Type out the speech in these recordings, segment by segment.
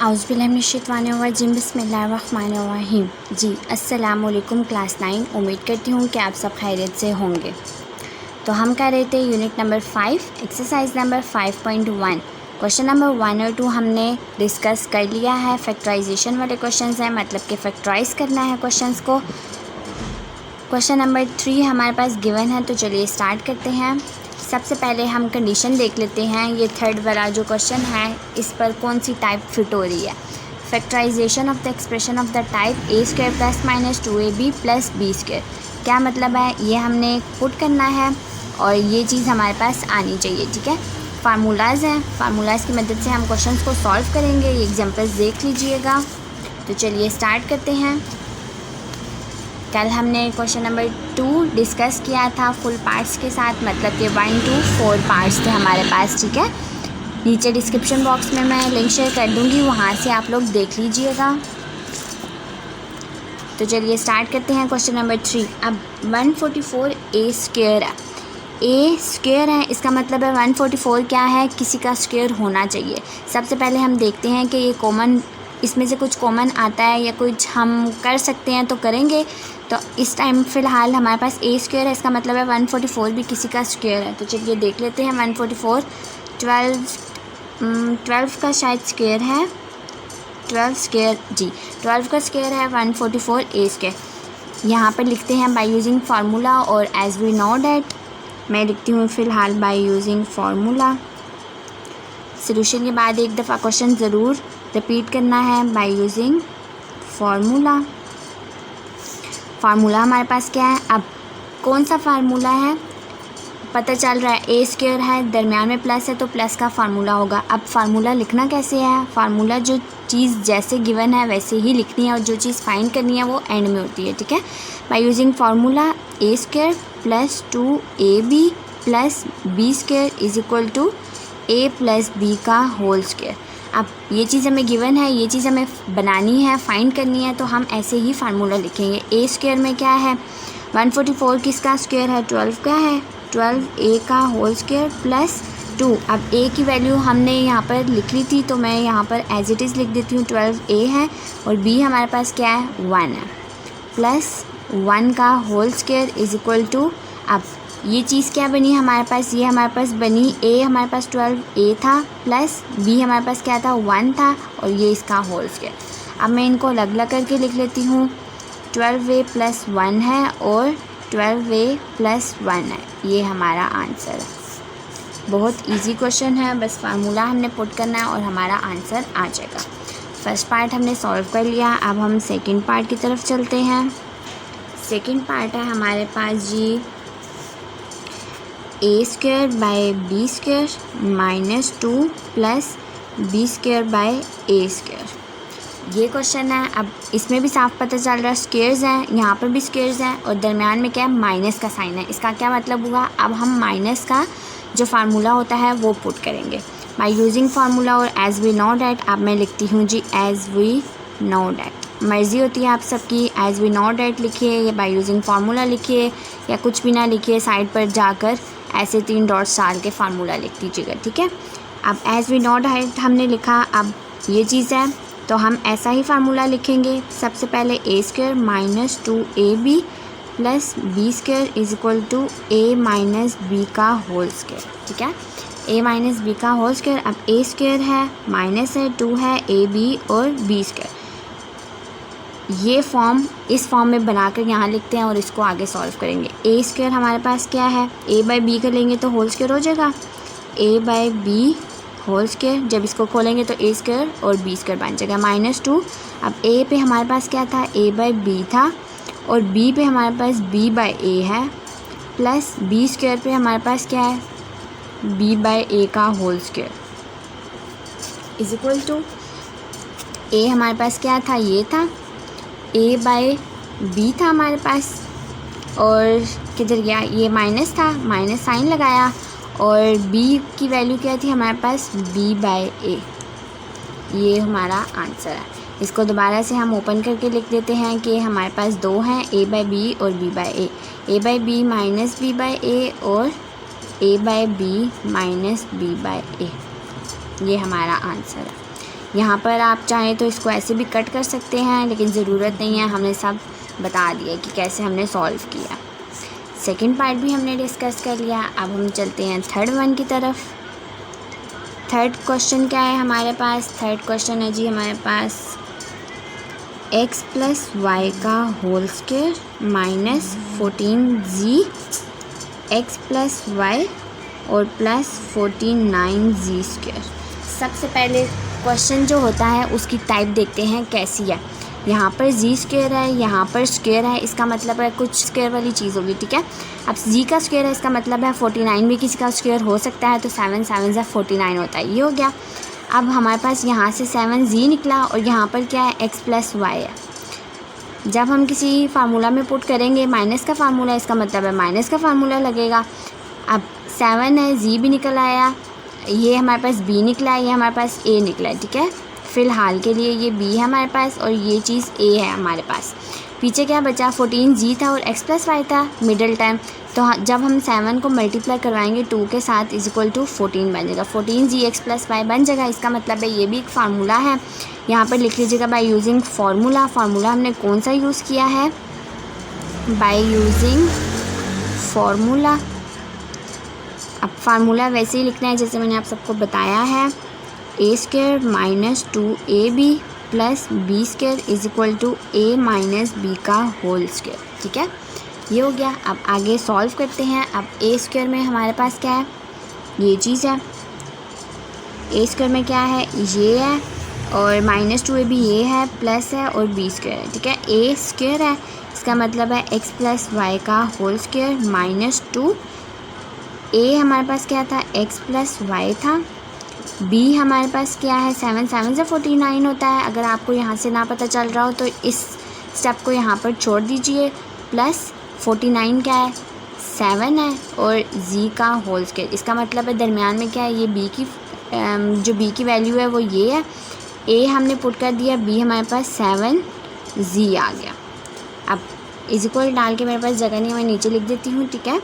औज़ुबिल्लाहिमिनश्शैतानिर्रजीम बिस्मिल्लाहिर्रहमानिर्रहीम। जी अस्सलाम वालेकुम क्लास 9। उम्मीद करती हूँ कि आप सब खैरियत से होंगे। तो हम कर रहे थे unit number 5 exercise number 5.1। Question number 1 और 2 हमने डिस्कस कर लिया है। फैक्टराइजेशन वाले क्वेश्चंस हैं, मतलब कि फैक्टराइज़ करना है क्वेश्चंस को। क्वेश्चन नंबर 3 हमारे पास गिवन है, तो चलिए स्टार्ट करते हैं। सबसे पहले हम कंडीशन देख लेते हैं। ये थर्ड वाला जो क्वेश्चन है, इस पर कौन सी टाइप फिट हो रही है। Factorization of the expression of the type A square plus minus 2ab plus B square. क्या मतलब है, ये हमने पुट करना है और ये चीज़ हमारे पास आनी चाहिए। ठीक है, फार्मूलाज़ हैं, फार्मूलाज़ की मदद से हम क्वेश्चन को सॉल्व करेंगे। ये एग्जाम्पल्स देख लीजिएगा। तो चलिए स्टार्ट करते हैं। कल हमने क्वेश्चन नंबर 2 डिस्कस किया था फुल पार्ट्स के साथ, मतलब कि 1 to 4 पार्ट्स थे हमारे पास। ठीक है, नीचे डिस्क्रिप्शन बॉक्स में मैं लिंक शेयर कर दूंगी, वहाँ से आप लोग देख लीजिएगा। तो चलिए स्टार्ट करते हैं क्वेश्चन नंबर 3। अब 144 ए स्क्वायर है, ए स्क्वायर है, इसका मतलब है 144 क्या है, किसी का स्क्वायर होना चाहिए। सबसे पहले हम देखते हैं कि ये कॉमन, इसमें से कुछ कॉमन आता है या कुछ हम कर सकते हैं तो करेंगे। तो इस टाइम फ़िलहाल हमारे पास ए स्क्वायर है, इसका मतलब है 144 भी किसी का स्क्वायर है। तो चलिए देख लेते हैं। 144 12 का शायद स्क्वायर है, 12 स्क्वायर, जी 12 का स्क्वायर है 144 ए स्क्वायर। यहाँ पर लिखते हैं बाय यूजिंग फार्मूला, और एज वी नो डैट मैं लिखती हूँ फ़िलहाल बाय यूजिंग फार्मूला। सोल्यूशन के बाद एक दफ़ा क्वेश्चन ज़रूर रिपीट करना है, बाय यूजिंग फार्मूला। फार्मूला हमारे पास क्या है, अब कौन सा फार्मूला है पता चल रहा है, ए स्क्वायर है, दरमियान में प्लस है तो प्लस का फार्मूला होगा। अब फार्मूला लिखना कैसे है, फार्मूला जो चीज़ जैसे गिवन है वैसे ही लिखनी है, और जो चीज़ फाइंड करनी है वो एंड में होती है। ठीक है, by using formula A square plus 2ab plus B square is equal to A plus B का होल स्क्वायर। अब ये चीज़ हमें गिवन है, ये चीज़ हमें बनानी है, फाइंड करनी है, तो हम ऐसे ही फार्मूला लिखेंगे। ए स्क्वायर में क्या है, 144 किसका स्क्वायर है, 12 का है, 12 ए का होल स्क्वायर प्लस 2। अब ए की वैल्यू हमने यहाँ पर लिख ली थी, तो मैं यहाँ पर एज इट इज़ लिख देती हूँ, 12 ए है, और बी हमारे पास क्या है 1 है, प्लस 1 का whole square is equal to, अब ये चीज़ क्या बनी हमारे पास, ये हमारे पास बनी ए, हमारे पास 12 ए था प्लस बी हमारे पास क्या था 1 था, और ये इसका होल स्क्वायर। अब मैं इनको अलग अलग करके लिख लेती हूँ। 12a प्लस 1 है और 12a प्लस 1 है, ये हमारा आंसर है। बहुत इजी क्वेश्चन है, बस फार्मूला हमने पुट करना है और हमारा आंसर आ जाएगा। फर्स्ट पार्ट हमने सॉल्व कर लिया, अब हम सेकंड पार्ट की तरफ चलते हैं। सेकंड पार्ट है हमारे पास जी A square by B square minus 2 plus B square by A square. ये क्वेश्चन है। अब इसमें भी साफ पता चल रहा है स्क्वायर्स हैं, यहाँ पर भी स्क्वायर्स हैं, और दरमियान में क्या है माइनस का साइन है। इसका क्या मतलब हुआ, अब हम माइनस का जो फार्मूला होता है वो पुट करेंगे बाय यूजिंग फार्मूला, और एज वी नो डैट। अब मैं लिखती हूँ जी एज वी नो डैट, मर्ज़ी होती है आप सबकी, एज वी नो डैट लिखिए या बाय यूजिंग फार्मूला लिखिए या कुछ भी ना लिखिए, साइड पर जाकर ऐसे 3 डॉट्स डाल के फार्मूला लिख दीजिएगा। ठीक है, अब एज वी नो डैट हमने लिखा, अब ये चीज़ है तो हम ऐसा ही फार्मूला लिखेंगे। सबसे पहले A square minus 2ab plus B square is equal to A minus B का होल स्क्वायर। ठीक है, ए माइनस बी का होल स्क्वायर। अब ए स्क्वायर है, माइनस है, 2 है, ए बी और बी स्क्वायर। ये फॉर्म इस फॉर्म में बनाकर यहाँ लिखते हैं और इसको आगे सॉल्व करेंगे। ए स्क्वायर हमारे पास क्या है, ए बाई बी कर लेंगे तो होल स्क्वायर हो जाएगा, ए बाई बी होल स्क्वायर। जब इसको खोलेंगे तो ए स्क्वायर और बी स्क्वायर बन जाएगा माइनस 2। अब ए पे हमारे पास क्या था, ए बाई बी था, और बी पे हमारे पास बी बाई ए है, प्लस बी स्क्वायर पे हमारे पास क्या है, बी बाई ए का whole square is equal to, ए हमारे पास क्या था, ये था, ए बाय बी था हमारे पास, और किधर गया, ये माइनस था, माइनस साइन लगाया, और बी की वैल्यू क्या थी हमारे पास, बी बाय ए। ये हमारा आंसर है। इसको दोबारा से हम ओपन करके लिख देते हैं कि हमारे पास 2 हैं, ए बाय बी और B by A, A by B minus B by A और A by B minus B by A. ये हमारा आंसर है। यहाँ पर आप चाहें तो इसको ऐसे भी कट कर सकते हैं, लेकिन ज़रूरत नहीं है, हमने सब बता दिया कि कैसे हमने सॉल्व किया। सेकंड पार्ट भी हमने डिस्कस कर लिया। अब हम चलते हैं थर्ड वन की तरफ। थर्ड क्वेश्चन क्या है हमारे पास? थर्ड क्वेश्चन है जी हमारे पास x प्लस वाई का whole square minus 14z x plus Y और प्लस 49z स्क्वायर। सबसे पहले क्वेश्चन जो होता है उसकी टाइप देखते हैं कैसी है। यहाँ पर जी स्क्वायर है, यहाँ पर स्क्वायर है, इसका मतलब है कुछ स्क्वायर वाली चीज़ होगी, ठीक है। अब जी का स्क्वायर है, इसका मतलब है 49 भी किसी का स्क्वायर हो सकता है, तो 7 7 से 49 होता है, ये हो गया। अब हमारे पास यहाँ से 7z निकला और यहाँ पर क्या है, x प्लस वाई है। जब हम किसी फार्मूला में पुट करेंगे, माइनस का फार्मूला, इसका मतलब है माइनस का फार्मूला लगेगा। अब 7 है, z भी निकल आया, ये हमारे पास b निकला है, ये हमारे पास a निकला है, ठीक है। फ़िलहाल के लिए ये b है हमारे पास और ये चीज़ a है हमारे पास। पीछे क्या बचा, 14z था और x प्लस वाई था मिडल टाइम। तो जब हम 7 को मल्टीप्लाई करवाएंगे 2 के साथ इज इक्वल टू 14 बन जाएगा, 14z x प्लस वाई बन जाएगा। इसका मतलब है ये भी एक फार्मूला है। यहाँ पर लिख लीजिएगा बाय यूजिंग फार्मूला। फार्मूला हमने कौन सा यूज़ किया है? By using formula. अब फार्मूला वैसे ही लिखना है जैसे मैंने आप सबको बताया है, a square minus 2ab plus B square is equal to a minus B का होल स्क्वायर, ठीक है। ये हो गया। अब आगे सॉल्व करते हैं। अब a स्क्वायर में हमारे पास क्या है, ये चीज़ है। a स्क्वायर में क्या है, ये है, और माइनस 2ab ये है, प्लस है और b स्क्वायर है, ठीक है। a स्क्वायर है, इसका मतलब है x प्लस वाई का होल स्क्वायर माइनस 2। a हमारे पास क्या था, x प्लस वाई था। b हमारे पास क्या है, 7 7 से 49 होता है। अगर आपको यहाँ से ना पता चल रहा हो तो इस स्टेप को यहाँ पर छोड़ दीजिए। प्लस 49 क्या है, 7 है, और z का होल स्क्वायर। इसका मतलब है दरमियान में क्या है, ये b की जो b की वैल्यू है वो ये है। a हमने पुट कर दिया, b हमारे पास 7z आ गया। अब इज इक्वल डाल के मेरे पास जगह नहीं, मैं नीचे लिख देती हूँ, ठीक है।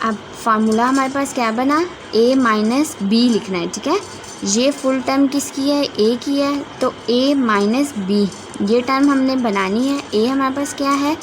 अब फार्मूला हमारे पास क्या बना, a माइनस बी लिखना है, ठीक है। ये फुल टर्म किसकी है, a की है, तो a माइनस बी ये टर्म हमने बनानी है। a हमारे पास क्या है,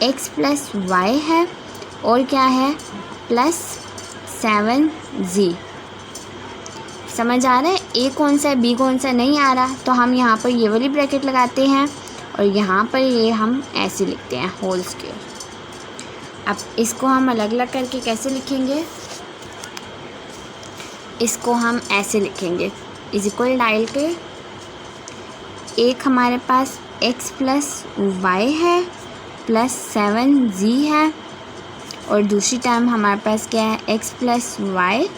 x प्लस वाई है, और क्या है, प्लस 7z। समझ आ रहा है, a कौन सा है, b कौन सा नहीं आ रहा, तो हम यहाँ पर ये वाली ब्रैकेट लगाते हैं और यहाँ पर ये हम ऐसे लिखते हैं होल स्क्वायर। अब इसको हम अलग अलग करके कैसे लिखेंगे, इसको हम ऐसे लिखेंगे, इज इक्वल डाल के एक हमारे पास x प्लस वाई है प्लस 7z है, और दूसरी टर्म हमारे पास क्या है, x plus Y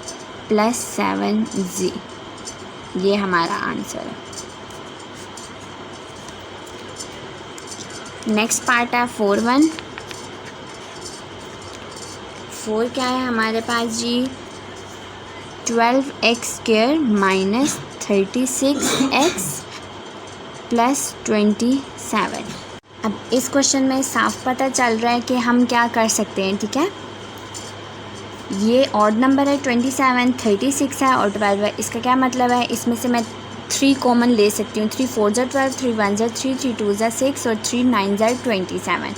plus 7z। ये हमारा आंसर है। नेक्स्ट पार्ट है 4 क्या है हमारे पास जी, 12x square minus 36x plus 27। अब इस क्वेश्चन में साफ पता चल रहा है कि हम क्या कर सकते हैं, ठीक है। ये ऑड नंबर है, 27, 36 है और 12 है। इसका क्या मतलब है, इसमें से मैं 3 कॉमन ले सकती हूँ। 3 4 ज़ा 12, 3 1 ज़ा 3, 3 2 ज़ा 6 और 3 9 ज़ा 27।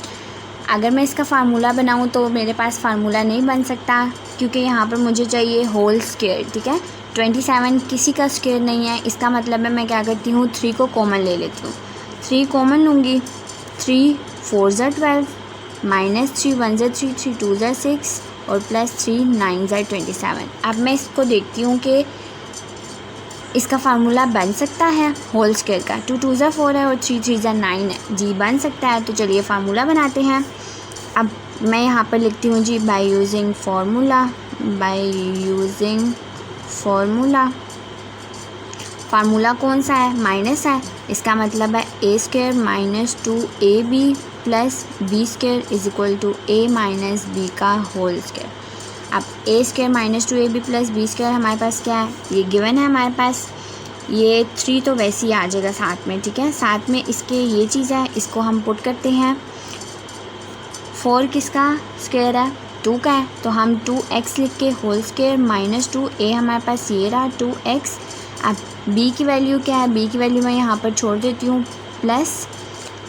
अगर मैं इसका फार्मूला बनाऊँ तो मेरे पास फार्मूला नहीं बन सकता, क्योंकि यहाँ पर मुझे चाहिए होल स्क्वायर, ठीक है। 27 किसी का स्क्वायर नहीं है, इसका मतलब है मैं क्या करती हूँ, 3 को कॉमन ले लेती हूँ। 3 कॉमन लूँगी, 3 4 ज़ा 12 माइनस 3 1 ज़ा 3, 3 2 ज़ा 6 और प्लस 3 9 ज़ा 27। अब मैं इसको देखती हूँ कि इसका फार्मूला बन सकता है होल स्क्वायर का। 2 2 ज़ा 4 है और 3 3 ज़ा 9 है जी, बन सकता है। तो चलिए फार्मूला बनाते हैं। अब मैं यहाँ पर लिखती हूँ जी, by using formula, by using formula. Formula कौन सा है, माइनस है, इसका मतलब है a square minus 2ab plus B square is equal to a minus B का होल स्क्वायर। अब a square minus 2ab plus B square हमारे पास क्या है, ये गिवन है हमारे पास। ये 3 तो वैसे ही आ जाएगा साथ में, ठीक है। साथ में इसके ये चीज़ है, इसको हम पुट करते हैं। 4 किसका स्क्वायर है, 2 का है, तो हम 2x लिख के होल स्क्वायर माइनस 2a हमारे पास ये रहा 2x। अब बी की वैल्यू क्या है, बी की वैल्यू मैं यहाँ पर छोड़ देती हूँ, प्लस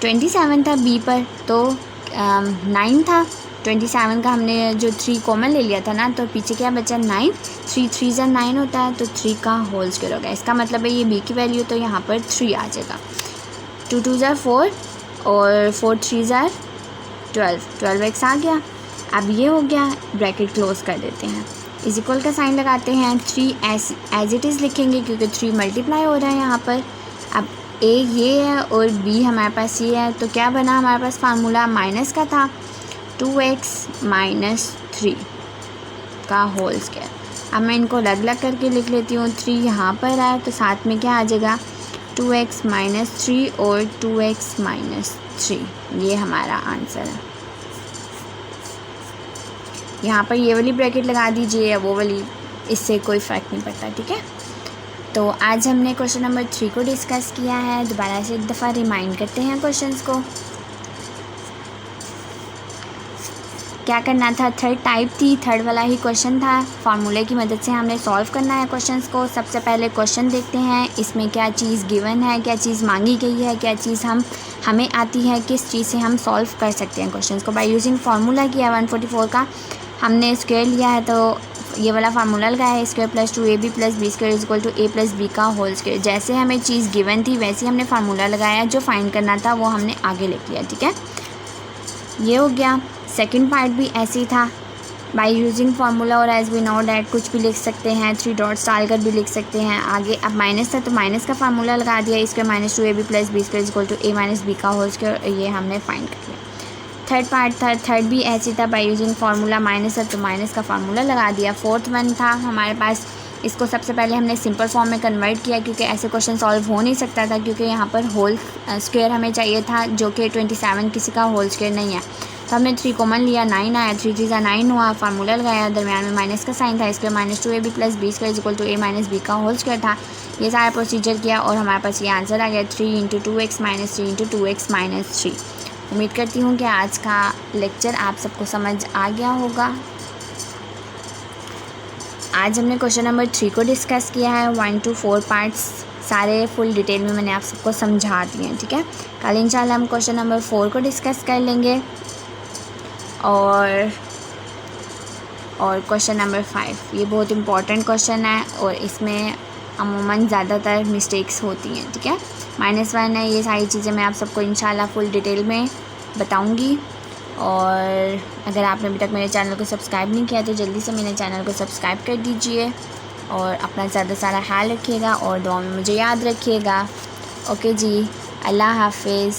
27 था बी पर, तो 9 था। 27 का हमने जो 3 कॉमन ले लिया था ना, तो पीछे क्या बचा 9, 3 3 ज़ा 9 होता है, तो 3 का होल स्क्वायर हो गया। इसका मतलब है ये बी की वैल्यू, तो यहाँ पर 3 आ जाएगा। 2 2 ज़ा 4 और 4 3 ज़ा 12x आ गया। अब ये हो गया, ब्रैकेट क्लोज कर देते हैं, इज इक्वल का साइन लगाते हैं, 3 एज इट इज़ लिखेंगे क्योंकि 3 मल्टीप्लाई हो रहा है यहाँ पर। अब ए ये है और बी हमारे पास ये है, तो क्या बना हमारे पास फार्मूला, माइनस का था 2x माइनस 3 का होल स्क्वायर। अब मैं इनको अलग अलग करके लिख लेती हूँ, 3 यहाँ पर है तो साथ में क्या आ जाएगा 2x माइनस 3 और 2x माइनस 3, ये हमारा आंसर है। यहाँ पर ये वाली ब्रैकेट लगा दीजिए या वो वाली, इससे कोई फ़र्क नहीं पड़ता, ठीक है। तो आज हमने क्वेश्चन नंबर 3 को डिस्कस किया है। दोबारा से एक दफ़ा रिमाइंड करते हैं क्वेश्चंस को। क्या करना था, थर्ड टाइप थी, थर्ड वाला ही क्वेश्चन था, फार्मूले की मदद से हमने सॉल्व करना है क्वेश्चंस को। सबसे पहले क्वेश्चन देखते हैं, इसमें क्या चीज़ गिवन है, क्या चीज़ मांगी गई है, क्या चीज़ हमें आती है, किस चीज़ से हम सॉल्व कर सकते हैं क्वेश्चंस को। बाय यूजिंग फार्मूला किया 144 का, हमने स्क्वायर लिया है तो ये वाला फार्मूला लगाया है, square plus 2ab plus B square is equal to a plus B का होल स्क्वायर। जैसे हमें चीज़ गिवन थी वैसे ही हमने फार्मूला लगाया, जो फाइंड करना था वो हमने आगे लिख लिया, ठीक है। ये हो गया। सेकंड पार्ट भी ऐसे ही था, बाय यूजिंग फार्मूला और एज वी नो डैट कुछ भी लिख सकते हैं, 3 डॉट्स डालकर भी लिख सकते हैं। आगे अब माइनस था तो माइनस का फार्मूला लगा दिया, इसके minus 2ab plus B square is equal to a minus B का होल स्क्वायर, ये हमने फाइंड कर लिया। थर्ड पार्ट था, थर्ड भी ऐसे था, बाय यूजिंग फार्मूला, माइनस है तो माइनस का फार्मूला लगा दिया। फोर्थ वन था हमारे पास, इसको सबसे पहले हमने सिंपल फॉर्म में कन्वर्ट किया क्योंकि ऐसे क्वेश्चन सॉल्व हो नहीं सकता था, क्योंकि यहाँ पर होल स्क्वायर हमें चाहिए था जो कि 27 किसी का होल स्क्वायर नहीं है। तो हमने 3 कॉमन लिया, 9 आया, 3 3 ज़ा 9 हुआ, फार्मूला लगाया, दरम्यान में माइनस का साइन था, इसके minus 2ab plus B square equal to a minus B का होल स्क्वायर था। ये सारा प्रोसीजर किया और हमारे पास ये आंसर आ गया, 3 into 2x minus 3 into 2x minus 3। उम्मीद करती हूँ कि आज का लेक्चर आप सबको समझ आ गया होगा। आज हमने क्वेश्चन नंबर 3 को डिस्कस किया है, 1 to 4 पार्ट्स सारे फुल डिटेल में मैंने आप सबको समझा दिए हैं, ठीक है। कल इंशाल्लाह हम क्वेश्चन नंबर 4 को डिस्कस कर लेंगे और क्वेश्चन नंबर 5, ये बहुत इम्पॉर्टेंट क्वेश्चन है और इसमें अमूमन ज़्यादातर मिस्टेक्स होती हैं, ठीक है। -1 है, ये सारी चीज़ें मैं आप सबको इंशाल्लाह फुल डिटेल में बताऊंगी। और अगर आपने अभी तक मेरे चैनल को सब्सक्राइब नहीं किया तो जल्दी से मेरे चैनल को सब्सक्राइब कर दीजिए और अपना ज़्यादा सारा ख्याल रखिएगा और दुआ में मुझे याद रखिएगा। ओके जी, अल्लाह हाफिज़।